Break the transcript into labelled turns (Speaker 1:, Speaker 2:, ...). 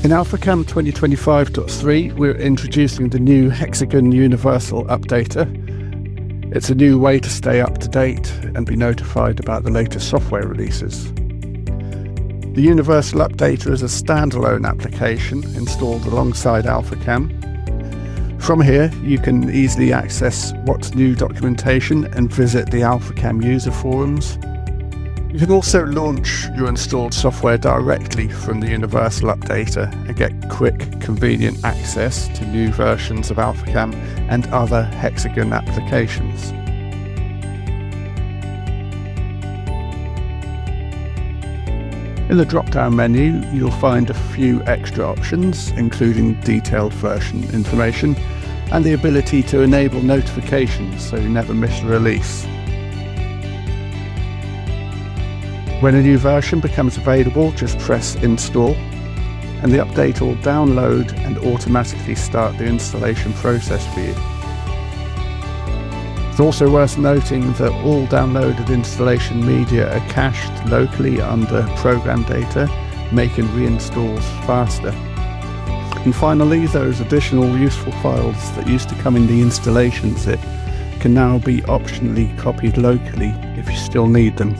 Speaker 1: In Alphacam 2025.3, we're introducing the new Hexagon Universal Updater. It's a new way to stay up to date and be notified about the latest software releases. The Universal Updater is a standalone application installed alongside Alphacam. From here, you can easily access what's new documentation and visit the Alphacam user forums. You can also launch your installed software directly from the Universal Updater and get quick, convenient access to new versions of Alphacam and other Hexagon applications. In the drop-down menu, you'll find a few extra options, including detailed version information and the ability to enable notifications so you never miss a release. When a new version becomes available, just press Install, and the update will download and automatically start the installation process for you. It's also worth noting that all downloaded installation media are cached locally under program data, making reinstalls faster. And finally, those additional useful files that used to come in the installation zip can now be optionally copied locally if you still need them.